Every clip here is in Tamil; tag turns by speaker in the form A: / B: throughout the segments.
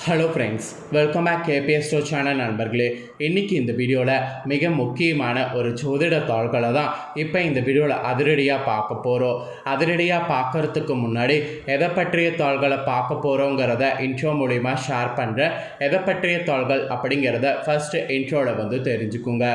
A: Hello friends, welcome back KPS ஸ்டோ சேனல் நண்பர்களே. இன்றைக்கி இந்த வீடியோவில் மிக முக்கியமான ஒரு ஜோதிட தாள்களை தான் இப்போ இந்த வீடியோவில் அதிரடியாக பார்க்க போகிறோம். அதிரடியாக பார்க்குறதுக்கு முன்னாடி எதை பற்றிய தாள்களை பார்க்க போகிறோங்கிறத இன்ட்ரோ மூலிமா ஷேர் பண்ணுறேன். எதை பற்றிய தாள்கள் அப்படிங்கிறத ஃபஸ்ட்டு இன்ட்ரோவில் தெரிஞ்சுக்குங்க.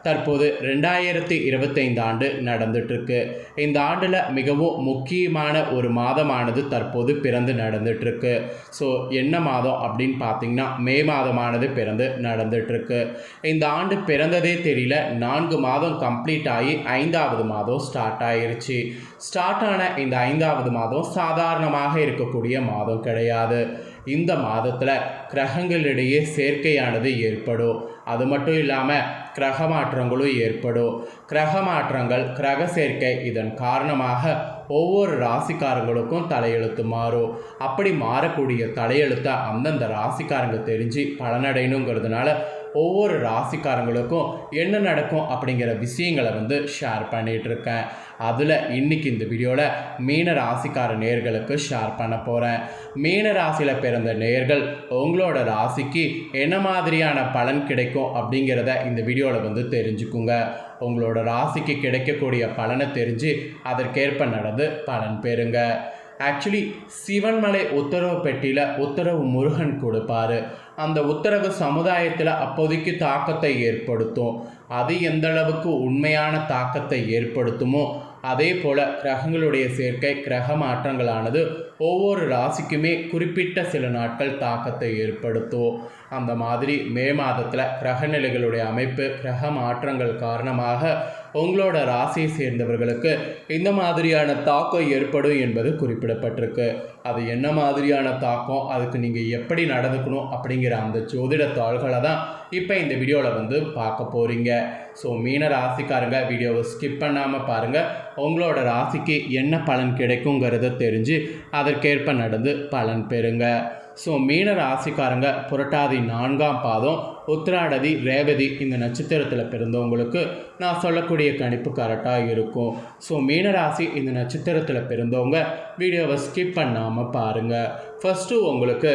A: தற்போது 2025 ஆண்டு நடந்துட்டுருக்கு. இந்த ஆண்டில் மிகவும் முக்கியமான ஒரு மாதமானது தற்போது பிறந்து நடந்துட்டுருக்கு. ஸோ என்ன மாதம் அப்படின்னு பார்த்தீங்கன்னா மே மாதமானது பிறந்து நடந்துட்டுருக்கு. இந்த ஆண்டு பிறந்ததே தெரியல, 4 மாதம் கம்ப்ளீட் ஆகி 5வது மாதம் ஸ்டார்ட் ஆயிருச்சு. ஸ்டார்ட் ஆன இந்த 5வது மாதம் சாதாரணமாக இருக்கக்கூடிய மாதம் கிடையாது. இந்த மாதத்தில் கிரகங்களிடையே சேர்க்கையானது ஏற்படும். அது மட்டும் இல்லாமல் கிரக மாற்றங்களும் ஏற்படும். கிரக மாற்றங்கள், கிரக சேர்க்கை, இதன் காரணமாக ஒவ்வொரு ராசிக்காரங்களுக்கும் தலையெழுத்து மாறும். அப்படி மாறக்கூடிய தலையெழுத்தை அந்தந்த ராசிக்காரங்க தெரிஞ்சு பலனடையணுங்கிறதுனால ஒவ்வொரு ராசிக்காரங்களுக்கும் என்ன நடக்கும் அப்படிங்கிற விஷயங்களை ஷேர் பண்ணிகிட்ருக்கேன். அதில் இன்றைக்கி இந்த வீடியோவில் மீன ராசிக்கார நேயர்களுக்கு ஷேர் பண்ண போகிறேன். மீன ராசியில் பிறந்த நேயர்கள் உங்களோட ராசிக்கு என்ன மாதிரியான பலன் கிடைக்கும் அப்படிங்கிறத இந்த வீடியோவில் தெரிஞ்சுக்குங்க. உங்களோட ராசிக்கு கிடைக்கக்கூடிய பலனை தெரிஞ்சு அதற்கேற்ப நடந்து பலன் பெறுங்க. ஆக்சுவலி சிவன்மலை உத்தரவு பெட்டியில் உத்தரவு முருகன் கொடுப்பார். அந்த உத்தரவு சமுதாயத்தில் அப்போதைக்கு தாக்கத்தை ஏற்படுத்தும். அது எந்த அளவுக்கு உண்மையான தாக்கத்தை ஏற்படுத்துமோ அதே போல் கிரகங்களுடைய சேர்க்கை, கிரக மாற்றங்களானது ஒவ்வொரு ராசிக்குமே குறிப்பிட்ட சில நாட்கள் தாக்கத்தை ஏற்படுத்தும். அந்த மாதிரி மே மாதத்தில் கிரகநிலைகளுடைய அமைப்பு, கிரக மாற்றங்கள் காரணமாக உங்களோட ராசியை சேர்ந்தவர்களுக்கு இந்த மாதிரியான தாக்கம் ஏற்படும் என்பது குறிப்பிடப்பட்டிருக்கு. அது என்ன மாதிரியான தாக்கம், அதுக்கு நீங்கள் எப்படி நடந்துக்கணும் அப்படிங்கிற அந்த ஜோதிட தாள்களை தான் இப்போ இந்த வீடியோவில் பார்க்க போகிறீங்க. ஸோ மீன ராசிக்காரங்க வீடியோவை ஸ்கிப் பண்ணாமல் பாருங்கள். உங்களோட ராசிக்கு என்ன பலன் கிடைக்குங்கிறத தெரிஞ்சு அதற்கேற்ப நடந்து பலன் பெறுங்க. ஸோ மீன ராசிக்காரங்க புரட்டாதி 4ஆம் பாதம், உத்திராடதி, ரேவதி இந்த நட்சத்திரத்தில் பிறந்தவங்களுக்கு நான் சொல்லக்கூடிய கணிப்பு கரெக்டாக இருக்கும். ஸோ மீனராசி இந்த நட்சத்திரத்தில் பிறந்தவங்க வீடியோவை ஸ்கிப் பண்ணாமல் பாருங்கள். ஃபஸ்ட்டு உங்களுக்கு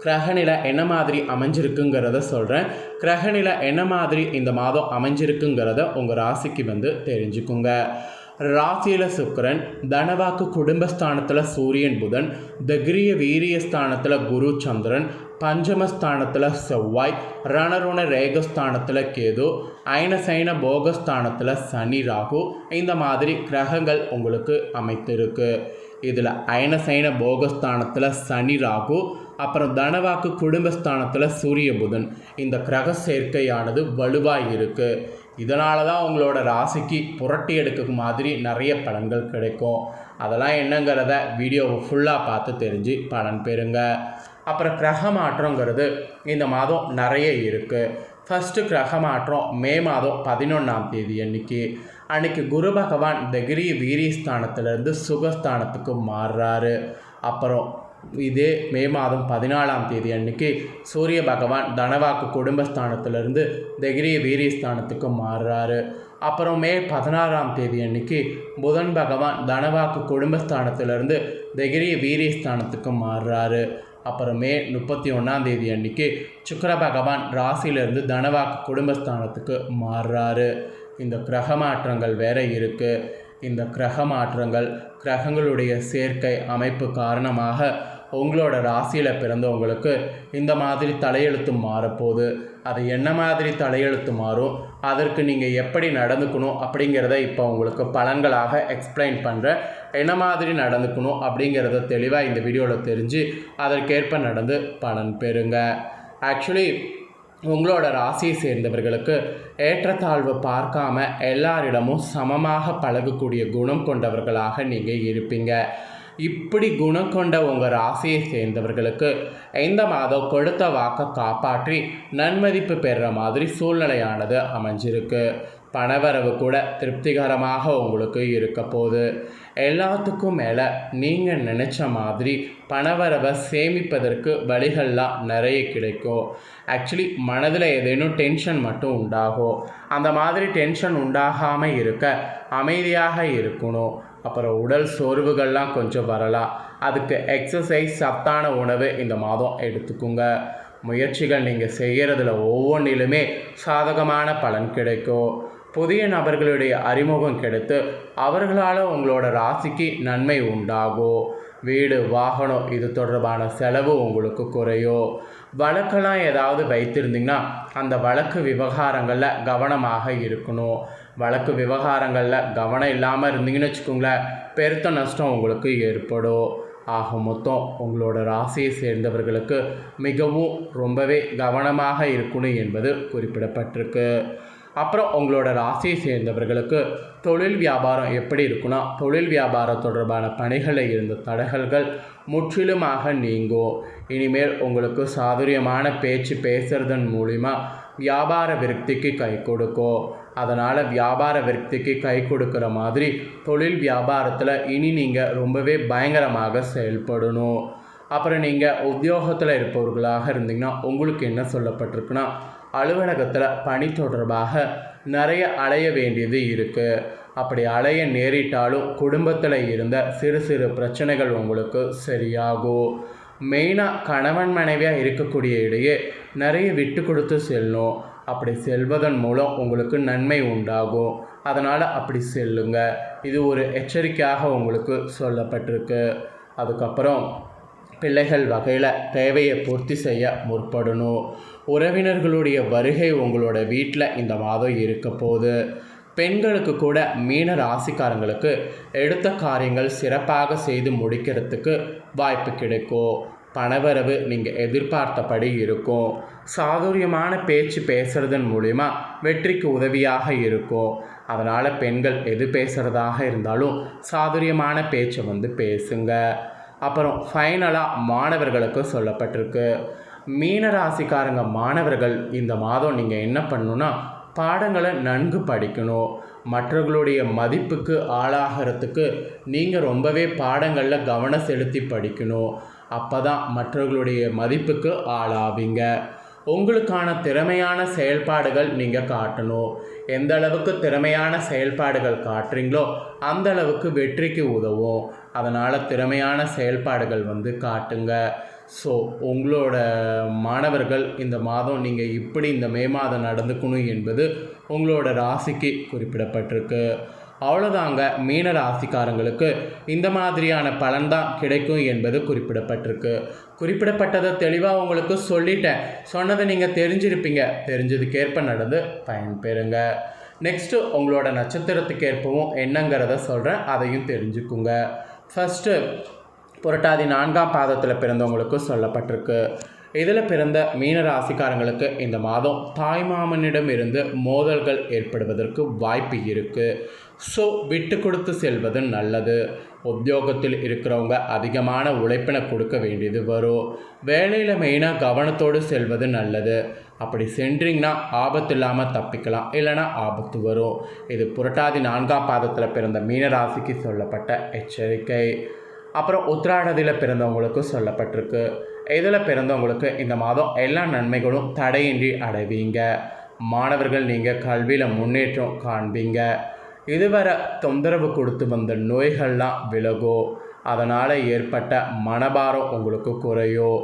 A: கிரகநிலை என்ன மாதிரி அமைஞ்சிருக்குங்கிறத சொல்கிறேன். கிரகநிலை என்ன மாதிரி இந்த மாதம் அமைஞ்சிருக்குங்கிறத உங்கள் ராசிக்கு தெரிஞ்சுக்குங்க. ராசியில் சுக்கிரன், தனவாக்கு குடும்பஸ்தானத்தில் சூரியன் புதன், தக்ரிய வீரியஸ்தானத்தில் குரு சந்திரன், பஞ்சமஸ்தானத்தில் செவ்வாய், ரணருண ரேகஸ்தானத்தில் கேது, ஐனசைன போகஸ்தானத்தில் சனி ராகு இந்த மாதிரி கிரகங்கள் உங்களுக்கு அமைத்திருக்கு. இதில் ஐனசைன போகஸ்தானத்தில் சனி ராகு, அப்புறம் தனவாக்கு குடும்பஸ்தானத்தில் சூரிய புதன் இந்த கிரக சேர்க்கையானது வலுவாக இருக்குது. இதனால தான் உங்களோட ராசிக்கு புரட்டி எடுக்க மாதிரி நிறைய பலன்கள் கிடைக்கும். அதெல்லாம் என்னங்கிறத வீடியோவை ஃபுல்லாக பார்த்து தெரிஞ்சு பலன் பெறுங்க. அப்புறம் கிரக மாற்றங்கிறது இந்த மாதம் நிறைய இருக்குது. ஃபஸ்ட்டு கிரக மாற்றம் மே மாதம் 11ஆம் தேதி அன்னைக்கு குரு பகவான் தகிரி வீரியஸ்தானத்திலேருந்து சுகஸ்தானத்துக்கு மாறுறாரு. அப்புறம் இதே மே மாதம் 14ஆம் தேதி சூரிய பகவான் தனவாக்கு குடும்பஸ்தானத்திலிருந்து தகிரிய வீரியஸ்தானத்துக்கு மாறுறாரு. அப்புறம் மே 16ஆம் தேதி புதன் பகவான் தனவாக்கு குடும்பஸ்தானத்திலிருந்து தகிரிய வீரியஸ்தானத்துக்கு மாறுறாரு. அப்புறம் மே 31ஆம் தேதி சுக்கிர பகவான் ராசியிலிருந்து தனவாக்கு குடும்பஸ்தானத்துக்கு மாறுறாரு. இந்த கிரக மாற்றங்கள் வேற இருக்குது. இந்த கிரக மாற்றங்கள், கிரகங்களுடைய சேர்க்கை அமைப்பு காரணமாக உங்களோட ராசியில் பிறந்தவங்களுக்கு இந்த மாதிரி தலையெழுத்து மாறப்போகுது. அது என்ன மாதிரி தலையெழுத்து மாறும், அதற்கு நீங்கள் எப்படி நடந்துக்கணும் அப்படிங்கிறத இப்போ உங்களுக்கு பலன்களாக எக்ஸ்பிளைன் பண்ணுறேன். என்ன மாதிரி நடந்துக்கணும் அப்படிங்கிறத தெளிவாக இந்த வீடியோவில் தெரிஞ்சு அதற்கேற்ப நடந்து பலன் பெறுங்க. ஆக்சுவலி உங்களோட ராசியை சேர்ந்தவர்களுக்கு ஏற்றத்தாழ்வு பார்க்காம எல்லாரிடமும் சமமாக பழகக்கூடிய குணம் கொண்டவர்களாக நீங்கள் இருப்பீங்க. இப்படி குணம் கொண்ட உங்கள் ராசியை சேர்ந்தவர்களுக்கு இந்த மாதம் கொடுத்த வாக்கை காப்பாற்றி நன்மதிப்பு பெறுற மாதிரி சூழ்நிலையானது அமைஞ்சிருக்கு. பணவரவு கூட திருப்திகரமாக உங்களுக்கு இருக்க போகுது. எல்லாத்துக்கும் மேலே நீங்கள் நினச்ச மாதிரி பணவரவை சேமிப்பதற்கு வழிகள்லாம் நிறைய கிடைக்கும். ஆக்சுவலி மனதில் ஏதேனும் டென்ஷன் மட்டும் உண்டாகும். அந்த மாதிரி டென்ஷன் உண்டாகாமல் இருக்க அமைதியாக இருக்கணும். அப்புறம் உடல் சோர்வுகள்லாம் கொஞ்சம் வரலாம். அதுக்கு எக்ஸசைஸ், சத்தான உணவு இந்த மாதம் எடுத்துக்குங்க. முயற்சிகள் நீங்கள் செய்கிறதுல ஒவ்வொன்றிலுமே சாதகமான பலன் கிடைக்கும். புதிய நபர்களுடைய அறிமுகம் கிடைத்து அவர்களால் உங்களோட ராசிக்கு நன்மை உண்டாகும். வீடு, வாகனம் இது தொடர்பான செலவு உங்களுக்கு குறையும். வழக்கெல்லாம் ஏதாவது வைத்திருந்தீங்கன்னா அந்த வழக்கு விவகாரங்களில் கவனமாக இருக்கணும். வழக்கு விவகாரங்களில் கவனம் இல்லாமல் இருந்தீங்கன்னு வச்சுக்கோங்களேன், பெருத்த நஷ்டம் உங்களுக்கு ஏற்படும். ஆக மொத்தம் உங்களோட ராசியை சேர்ந்தவர்களுக்கு மிகவும் ரொம்பவே கவனமாக இருக்கணும் என்பது குறிப்பிடப்பட்டிருக்கு. அப்புறம் உங்களோட ராசியை சேர்ந்தவர்களுக்கு தொழில் வியாபாரம் எப்படி இருக்குன்னா, தொழில் வியாபாரம் தொடர்பான பணிகளில் இருந்த தடைகள் முற்றிலுமாக நீங்கும். இனிமேல் உங்களுக்கு சாதுரியமான பேச்சு பேசுறதன் மூலிமா வியாபார விருத்திக்கு கை கொடுக்கும். அதனால் வியாபார விருத்திக்கு கை கொடுக்குற மாதிரி தொழில் வியாபாரத்தில் இனி நீங்கள் ரொம்பவே பயங்கரமாக செயல்படணும். அப்புறம் நீங்கள் உத்தியோகத்தில் இருப்பவர்களாக இருந்தீங்கன்னா உங்களுக்கு என்ன சொல்லப்பட்டிருக்குன்னா, அலுவலகத்தில் பணி தொடர்பாக நிறைய அலைய வேண்டியது இருக்குது. அப்படி அலைய நேரிட்டாலும் குடும்பத்தில் இருந்த சிறு சிறு பிரச்சனைகள் உங்களுக்கு சரியாகும். மெயினாக கணவன் மனைவியாக இருக்கக்கூடிய இடையே நிறைய விட்டு கொடுத்து செல்லணும். அப்படி செல்வதன் மூலம் உங்களுக்கு நன்மை உண்டாகும். அதனால் அப்படி செல்லுங்க. இது ஒரு எச்சரிக்கையாக உங்களுக்கு சொல்லப்பட்டிருக்கு. அதுக்கப்புறம் பிள்ளைகள் வகையில் தேவையை பூர்த்தி செய்ய முற்படணும். உறவினர்களுடைய வருகை உங்களோட வீட்டில் இந்த மாதம் இருக்க போகுது. பெண்களுக்கு கூட மீன ராசிக்காரங்களுக்கு எடுத்த காரியங்கள் சிறப்பாக செய்து முடிக்கிறதுக்கு வாய்ப்பு கிடைக்கும். பணவரவு நீங்கள் எதிர்பார்த்தபடி இருக்கும். சாதுரியமான பேச்சு பேசுகிறதன் மூலிமா வெற்றிக்கு உதவியாக இருக்கும். அதனால் பெண்கள் எது பேசுகிறதாக இருந்தாலும் சாதுரியமான பேச்சை பேசுங்க. அப்புறம் ஃபைனலாக மாணவர்களுக்கு சொல்லப்பட்டிருக்கு. மீன ராசிக்காரங்க மாணவர்கள் இந்த மாதம் நீங்கள் என்ன பண்ணணுன்னா, பாடங்களை நன்கு படிக்கணும். மற்றவர்களுடைய மதிப்புக்கு ஆளாகிறதுக்கு நீங்கள் ரொம்பவே பாடங்களில் கவனம் செலுத்தி படிக்கணும். அப்போ தான் மற்றவர்களுடைய மதிப்புக்கு ஆளாவீங்க. உங்களுக்கான திறமையான செயல்பாடுகள் நீங்கள் காட்டணும். எந்த அளவுக்கு திறமையான செயல்பாடுகள் காட்டுறீங்களோ அந்த அளவுக்கு வெற்றிக்கு உதவும். அதனால் திறமையான செயல்பாடுகள் காட்டுங்க. ஸோ உங்களோட மாணவர்கள் இந்த மாதம் நீங்கள் இப்படி இந்த மே மாதம் நடந்துக்கணும் என்பது உங்களோட ராசிக்கு குறிப்பிடப்பட்டிருக்கு. அவ்வளோதாங்க, மீன ராசிக்காரங்களுக்கு இந்த மாதிரியான பலன்தான் கிடைக்கும் என்பது குறிப்பிடப்பட்டிருக்கு. குறிப்பிடப்பட்டதை தெளிவாக உங்களுக்கு சொல்லிட்டேன். சொன்னதை நீங்கள் தெரிஞ்சிருப்பீங்க. தெரிஞ்சதுக்கேற்ப நடந்து பயன்பெறுங்க. நெக்ஸ்ட்டு உங்களோட நட்சத்திரத்துக்கு ஏற்பவும் என்னங்கிறத சொல்கிறேன், அதையும் தெரிஞ்சுக்குங்க. ஃபஸ்ட்டு புரட்டாதி 4ஆம் பாதத்தில் பிறந்தவங்களுக்கு சொல்லப்பட்டிருக்கு. இதில் பிறந்த மீன ராசிக்காரங்களுக்கு இந்த மாதம் தாய்மாமனிடம் இருந்து மோதல்கள் ஏற்படுவதற்கு வாய்ப்பு இருக்குது. ஸோ விட்டு கொடுத்து செல்வது நல்லது. உத்தியோகத்தில் இருக்கிறவங்க அதிகமான உழைப்பினை கொடுக்க வேண்டியது வரும். வேலையில் மெயினாக கவனத்தோடு செல்வது நல்லது. அப்படி சென்றீங்கன்னா ஆபத்து இல்லாமல் தப்பிக்கலாம், இல்லைனா ஆபத்து வரும். இது புரட்டாதி 4ஆம் பாதத்தில் பிறந்த மீனராசிக்கு சொல்லப்பட்ட எச்சரிக்கை. அப்புறம் உத்திராடத்தில் பிறந்தவங்களுக்கு சொல்லப்பட்டிருக்கு. இதில் பிறந்தவங்களுக்கு இந்த மாதம் எல்லா நன்மைகளும் தடையின்றி அடைவீங்க. மாணவர்கள் நீங்கள் கல்வியில் முன்னேற்றம் காண்பீங்க. இதுவரை தொந்தரவு கொடுத்து வந்த நோய்கள்லாம் விலகும். அதனால் ஏற்பட்ட மனபாரம் உங்களுக்கு குறையும்.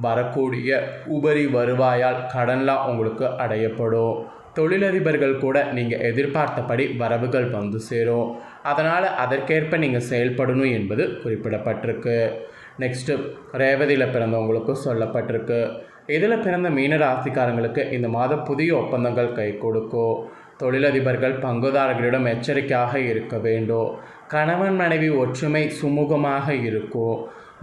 A: வரக்கூடிய உபரி வருவாயால் கடன்லாம் உங்களுக்கு அடையப்படும். தொழிலதிபர்கள் கூட நீங்கள் எதிர்பார்த்தபடி வரவுகள் சேரும். அதனால் அதற்கேற்ப நீங்கள் செயல்படணும் என்பது குறிப்பிடப்பட்டிருக்கு. நெக்ஸ்ட்டு ரேவதியில் பிறந்தவங்களுக்கு சொல்லப்பட்டிருக்கு. இதில் பிறந்த மீன ராசிக்காரங்களுக்கு இந்த மாதம் புதிய ஒப்பந்தங்கள் கை கொடுக்கும். தொழிலதிபர்கள் பங்குதாரர்களிடம் எச்சரிக்கையாக இருக்க வேண்டும். கணவன் மனைவி ஒற்றுமை சுமூகமாக இருக்கும்.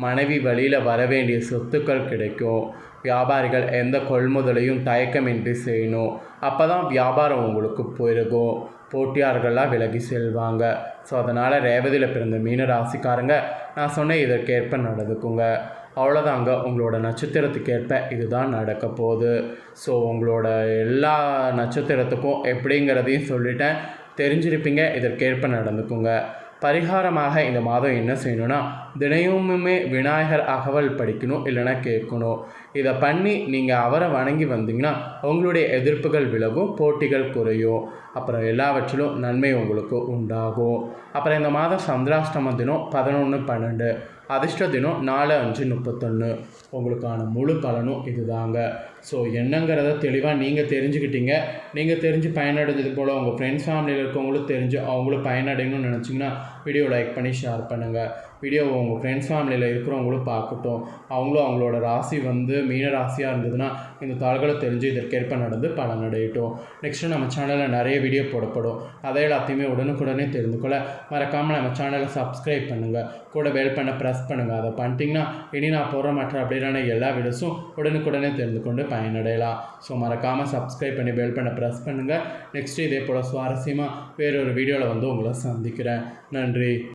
A: மனைவி வழியில் வர வேண்டிய சொத்துக்கள் கிடைக்கும். வியாபாரிகள் எந்த கொள்முதலையும் தயக்கமின்றி செய்யணும். அப்போ தான் வியாபாரம் உங்களுக்கு போயிருக்கும். போட்டியாளர்கள்லாம் விலகி செல்வாங்க. ஸோ அதனால் ரேவதியில் பிறந்த மீன ராசிக்காரங்க நான் சொன்ன இதற்கேற்ப நடந்துக்குங்க. அவ்வளோதாங்க, உங்களோட நட்சத்திரத்துக்கேற்ப இதுதான் நடக்க போகுது. ஸோ உங்களோட எல்லா நட்சத்திரத்துக்கும் எப்படிங்கிறதையும் சொல்லிட்டேன், தெரிஞ்சிருப்பீங்க. இதற்கேற்ப நடந்துக்குங்க. பரிகாரமாக இந்த மாதம் என்ன செய்யணும்னா, தினமுமே விநாயகர் அகவல் படிக்கணும், இல்லைன்னா கேட்கணும். இதை பண்ணி நீங்கள் அவரை வணங்கி வந்தீங்கன்னா உங்களுடைய எதிர்ப்புகள் விலகும், போட்டிகள் குறையும், அப்புறம் எல்லாவற்றிலும் நன்மை உங்களுக்கு உண்டாகும். அப்புறம் இந்த மாதம் சந்திராஷ்டம தினம் 11/12, அதிர்ஷ்ட தினம் 4/5/31. உங்களுக்கான முழு பலனும் இதுதாங்க. ஸோ என்னங்கிறத தெளிவாக நீங்கள் தெரிஞ்சுக்கிட்டீங்க. நீங்கள் தெரிஞ்சு பயனடைஞ்சது போல் உங்கள் ஃப்ரெண்ட்ஸ் ஃபேமிலியில் இருக்கவங்களும் தெரிஞ்சு அவங்களும் பயனடையணும்னு நினச்சிங்கன்னா வீடியோ லைக் பண்ணி ஷேர் பண்ணுங்கள். வீடியோவை உங்கள் ஃப்ரெண்ட்ஸ் ஃபேமிலியில் இருக்கிறவங்களும் பார்க்கட்டும். அவங்களும் அவங்களோட ராசி மீன ராசியாக இருந்ததுன்னா இந்த தாள்களை தெரிஞ்சு இதற்கேற்ப நடந்து பலனடையட்டும். நெக்ஸ்ட்டு நம்ம சேனலில் நிறைய வீடியோ போடப்படும். அதை எல்லாத்தையுமே உடனுக்குடனே தெரிந்து கொள்ள மறக்காமல் நம்ம சேனலை சப்ஸ்கிரைப் பண்ணுங்கள். கூட பெல் பண்ண ப்ரெஸ் பண்ணுங்கள். அதை பண்ணிட்டீங்கன்னா இனி நான் போடுற மற்ற அப்படியான எல்லா வீடியோஸும் உடனுக்குடனே தெரிந்து கொண்டு பயனடையலாம். ஸோ மறக்காமல் சப்ஸ்கிரைப் பண்ணி பெல் பண்ண ப்ரெஸ் பண்ணுங்கள். நெக்ஸ்ட்டு இதே போல் சுவாரஸ்யமாக வேறொரு வீடியோவில் உங்களை சந்திக்கிறேன். நன்றி.